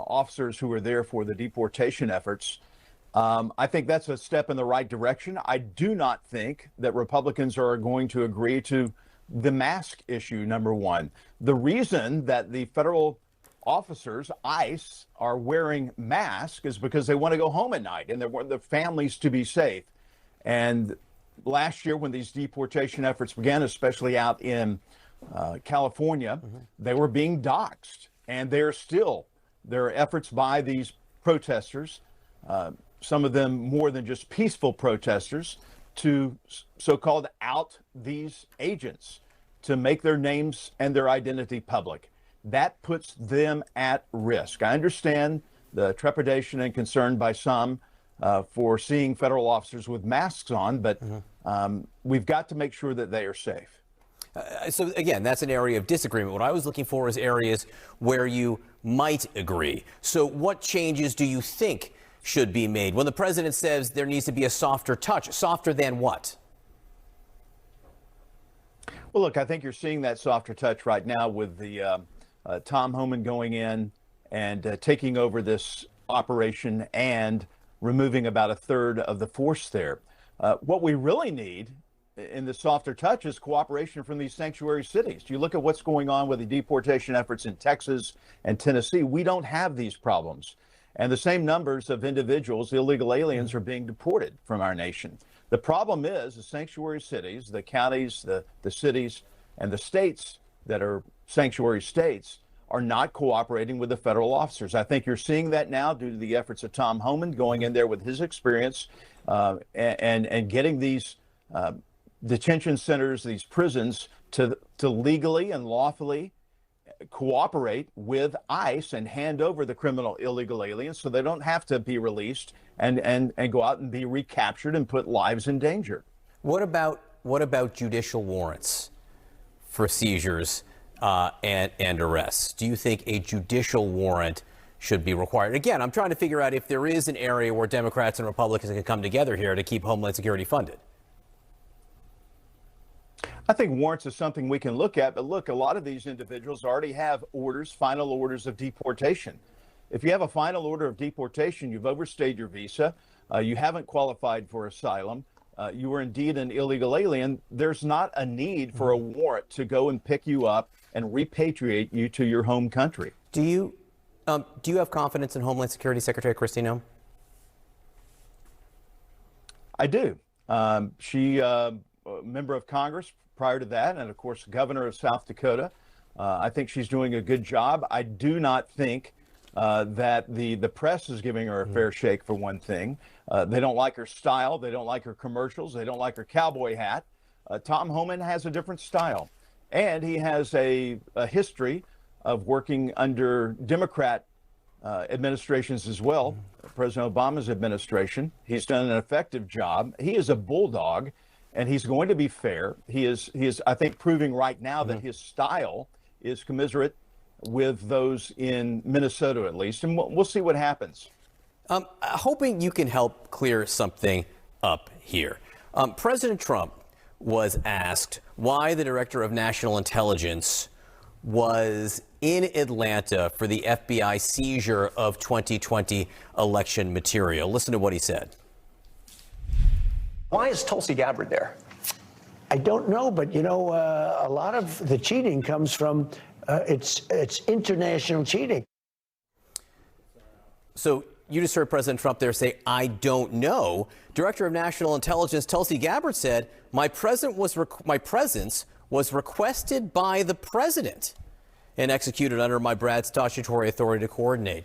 officers who were there for the deportation efforts. I think that's a step in the right direction. I do not think that Republicans are going to agree to the mask issue, number one. The reason that the federal officers, ICE, are wearing masks is because they want to go home at night and they want their families to be safe. And last year, when these deportation efforts began, especially out in California, they were being doxxed. And there are efforts by these protesters, some of them more than just peaceful protesters, to so-called out these agents, to make their names and their identity public. That puts them at risk. I understand the trepidation and concern by some for seeing federal officers with masks on, but we've got to make sure that they are safe. So again, that's an area of disagreement. What I was looking for is areas where you might agree. So what changes do you think should be made when the president says there needs to be a softer touch? Softer than what? Well, look, I think you're seeing that softer touch right now with the Tom Homan going in and taking over this operation and removing about a third of the force there. What we really need in the softer touch is cooperation from these sanctuary cities. You look at what's going on with the deportation efforts in Texas and Tennessee. We don't have these problems. And the same numbers of individuals, illegal aliens, are being deported from our nation. The problem is the sanctuary cities, the counties, the cities, and the states that are sanctuary states are not cooperating with the federal officers. I think you're seeing that now due to the efforts of Tom Homan going in there with his experience and getting these detention centers, these prisons, to legally and lawfully cooperate with ICE and hand over the criminal illegal aliens so they don't have to be released and go out and be recaptured and put lives in danger. What about judicial warrants for seizures and arrests? Do you think a judicial warrant should be required? Again, I'm trying to figure out if there is an area where Democrats and Republicans can come together here to keep Homeland Security funded. I think warrants is something we can look at, but look, a lot of these individuals already have orders, final orders of deportation. If you have a final order of deportation, you've overstayed your visa, you haven't qualified for asylum, you are indeed an illegal alien, there's not a need for a warrant to go and pick you up and repatriate you to your home country. Do you have confidence in Homeland Security Secretary Kristi Noem? I do. She, a member of Congress prior to that, and of course, governor of South Dakota. I think she's doing a good job. I do not think that the press is giving her a fair shake, for one thing. They don't like her style. They don't like her commercials. They don't like her cowboy hat. Tom Homan has a different style, and he has a history of working under Democrat administrations as well, President Obama's administration. He's done an effective job. He is a bulldog, and he's going to be fair. He is, I think, proving right now that his style is commensurate with those in Minnesota, at least, and we'll see what happens. Hoping you can help clear something up here. President Trump was asked why the director of national intelligence was in Atlanta for the FBI seizure of 2020 election material. Listen to what he said. Why is Tulsi Gabbard there? I don't know, but you know, a lot of the cheating comes from it's international cheating. So you just heard President Trump there say, I don't know. Director of National Intelligence Tulsi Gabbard said, my presence was requested by the president and executed under my statutory authority to coordinate.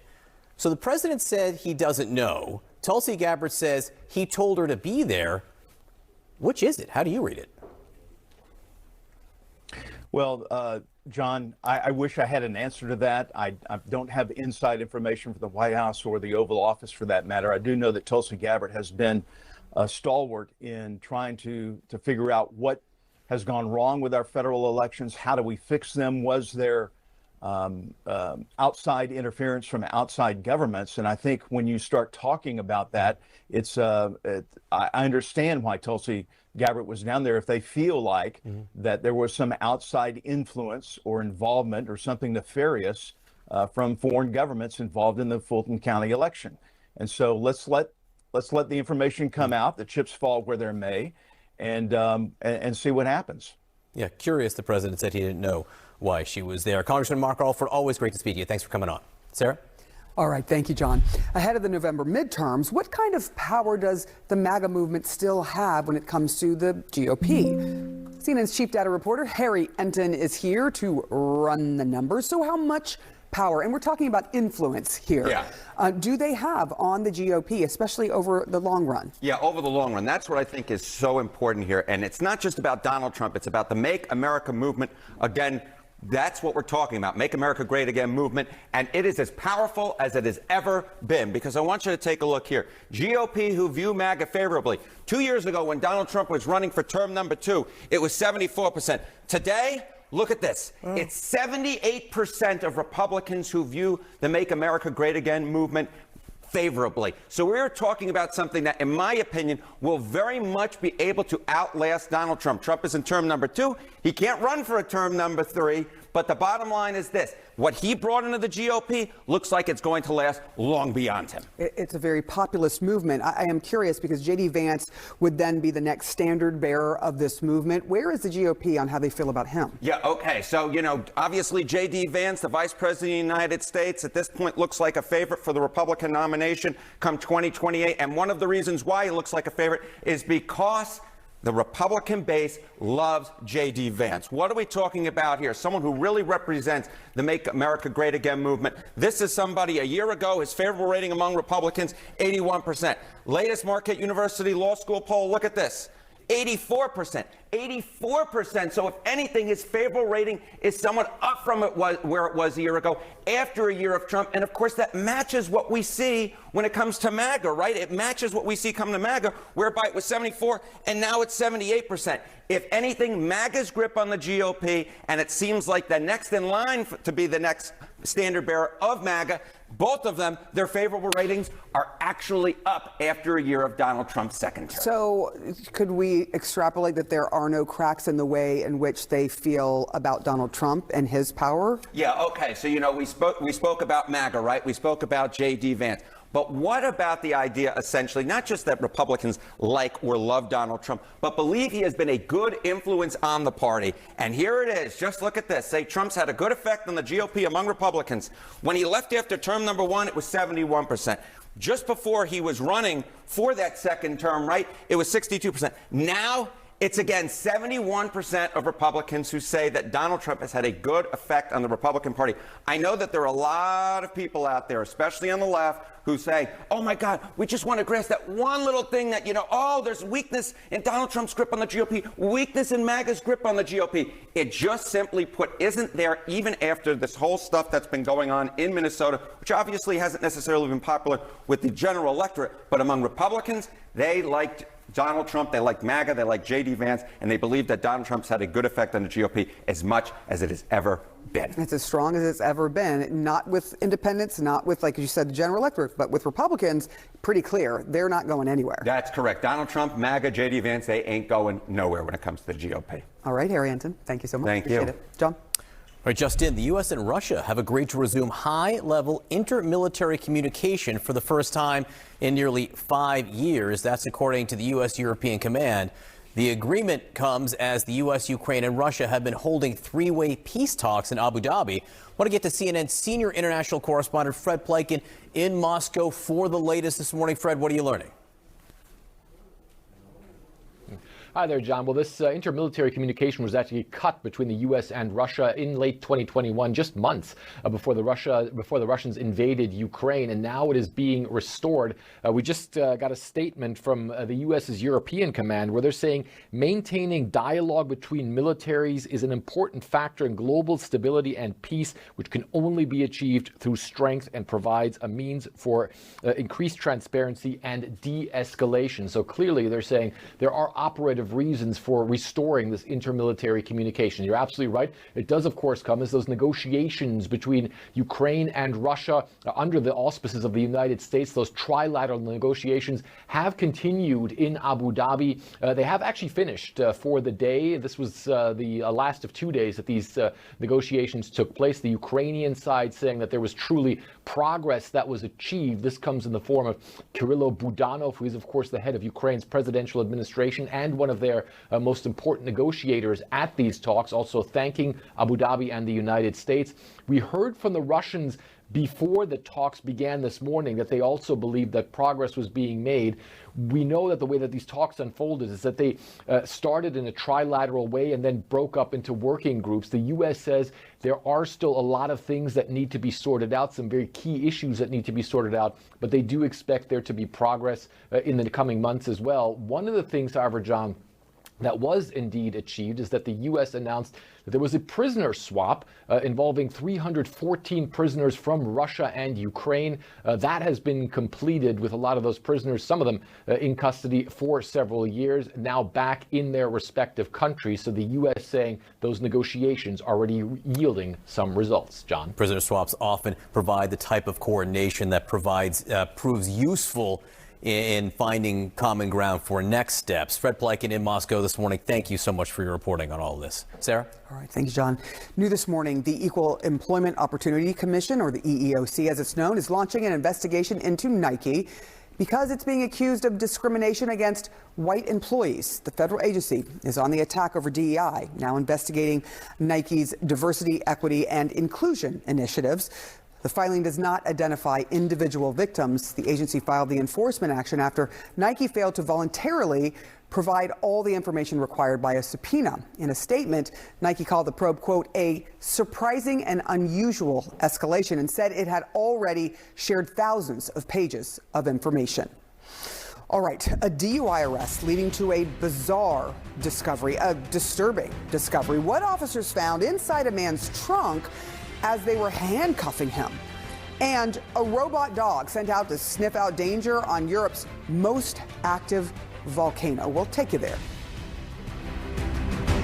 So the president said he doesn't know. Tulsi Gabbard says he told her to be there. Which is it? How do you read it? Well, John, I wish I had an answer to that. I don't have inside information for the White House or the Oval Office for that matter. I do know that Tulsi Gabbard has been a stalwart in trying to figure out what has gone wrong with our federal elections. How do we fix them? Was there outside interference from outside governments? And I think when you start talking about that, I understand why Tulsi Gabbard was down there. If they feel like that there was some outside influence or involvement or something nefarious from foreign governments involved in the Fulton County election. And so let's let the information come out, the chips fall where they may, and see what happens. Yeah, curious. The president said he didn't know why she was there. Congressman Mark Alford, always great to speak to you. Thanks for coming on. Sarah? All right. Thank you, John. Ahead of the November midterms, what kind of power does the MAGA movement still have when it comes to the GOP? CNN's chief data reporter, Harry Enton, is here to run the numbers. So how much power, and we're talking about influence here, do they have on the GOP, especially over the long run? Yeah, over the long run. That's what I think is so important here. And it's not just about Donald Trump. It's about the Make America movement. Again, that's what we're talking about, Make America Great Again movement. And it is as powerful as it has ever been, because I want you to take a look here. GOP who view MAGA favorably. 2 years ago, when Donald Trump was running for term number 2, it was 74%. Today, look at this. It's 78% of Republicans who view the Make America Great Again movement favorably. So we're talking about something that, in my opinion, will very much be able to outlast Donald Trump. Trump is in term number 2. He can't run for a term number 3. But the bottom line is this. What he brought into the GOP looks like it's going to last long beyond him. It's a very populist movement. I am curious because J.D. Vance would then be the next standard bearer of this movement. Where is the GOP on how they feel about him? Yeah, okay. So, obviously J.D. Vance, the vice president of the United States, at this point looks like a favorite for the Republican nomination come 2028. And one of the reasons why he looks like a favorite is because the Republican base loves J.D. Vance. What are we talking about here? Someone who really represents the Make America Great Again movement. This is somebody a year ago, his favorable rating among Republicans, 81%. Latest Marquette University Law School poll, look at this. 84%. 84%. So if anything, his favorable rating is somewhat up from where it was a year ago after a year of Trump. And of course, that matches what we see when it comes to MAGA, right? It matches what we see coming to MAGA, whereby it was 74 and now it's 78%. If anything, MAGA's grip on the GOP, and it seems like the next in line to be the next standard bearer of MAGA, both of them, their favorable ratings are actually up after a year of Donald Trump's second term. So could we extrapolate that there are no cracks in the way in which they feel about Donald Trump and his power? Yeah, okay. So, we spoke about MAGA, right? We spoke about J.D. Vance. But what about the idea, essentially, not just that Republicans like or love Donald Trump, but believe he has been a good influence on the party? And here it is. Just look at this. Say Trump's had a good effect on the GOP among Republicans. When he left after term number 1, it was 71%. Just before he was running for that second term, right, it was 62%. Now it's again 71% of Republicans who say that Donald Trump has had a good effect on the Republican Party. I know that there are a lot of people out there, especially on the left, who say, oh my God, we just want to grasp that one little thing that, there's weakness in Donald Trump's grip on the GOP, weakness in MAGA's grip on the GOP. It just simply put isn't there even after this whole stuff that's been going on in Minnesota, which obviously hasn't necessarily been popular with the general electorate, but among Republicans, they liked Donald Trump, they like MAGA, they like J.D. Vance, and they believe that Donald Trump's had a good effect on the GOP as much as it has ever been. It's as strong as it's ever been, not with independents, not with, like you said, the general electorate, but with Republicans, pretty clear. They're not going anywhere. That's correct. Donald Trump, MAGA, J.D. Vance, they ain't going nowhere when it comes to the GOP. All right, Harry Enton, thank you so much. Thank Appreciate you. it. John? All right, Justin, the U.S. and Russia have agreed to resume high-level intermilitary communication for the first time in nearly 5 years. That's according to the U.S. European Command. The agreement comes as the U.S., Ukraine, and Russia have been holding three-way peace talks in Abu Dhabi. I want to get to CNN's senior international correspondent, Fred Pleitgen, in Moscow for the latest this morning. Fred, what are you learning? Hi there, John. Well, this intermilitary communication was actually cut between the U.S. and Russia in late 2021, just months before the Russians invaded Ukraine, and now it is being restored. We just got a statement from the U.S.'s European Command where they're saying maintaining dialogue between militaries is an important factor in global stability and peace, which can only be achieved through strength and provides a means for increased transparency and de-escalation. So clearly, they're saying there are operative of reasons for restoring this intermilitary communication. You're absolutely right. It does, of course, come as those negotiations between Ukraine and Russia under the auspices of the United States, those trilateral negotiations have continued in Abu Dhabi. They have actually finished for the day. This was the last of 2 days that these negotiations took place. The Ukrainian side saying that there was truly progress that was achieved. This comes in the form of Kirilo Budanov, who is, of course, the head of Ukraine's presidential administration and one of their most important negotiators at these talks, also thanking Abu Dhabi and the United States. We heard from the Russians before the talks began this morning that they also believed that progress was being made. We know that the way that these talks unfolded is that they started in a trilateral way and then broke up into working groups. The U.S. says there are still a lot of things that need to be sorted out, some very key issues that need to be sorted out, but they do expect there to be progress in the coming months as well. One of the things, however, John, that was indeed achieved is that the U.S. announced that there was a prisoner swap involving 314 prisoners from Russia and Ukraine. That has been completed with a lot of those prisoners, some of them in custody for several years, now back in their respective countries. So the U.S. saying those negotiations are already yielding some results. John? Prisoner swaps often provide the type of coordination that proves useful in finding common ground for next steps. Fred Pleiken in Moscow this morning. Thank you so much for your reporting on all this. Sarah? All right, thanks, John. New this morning, the Equal Employment Opportunity Commission, or the EEOC as it's known, is launching an investigation into Nike because it's being accused of discrimination against white employees. The federal agency is on the attack over DEI, now investigating Nike's diversity, equity, and inclusion initiatives. The filing does not identify individual victims. The agency filed the enforcement action after Nike failed to voluntarily provide all the information required by a subpoena. In a statement, Nike called the probe, quote, a surprising and unusual escalation, and said it had already shared thousands of pages of information. All right, a DUI arrest leading to a bizarre discovery, a disturbing discovery. What officers found inside a man's trunk as they were handcuffing him, and a robot dog sent out to sniff out danger on Europe's most active volcano. We'll take you there.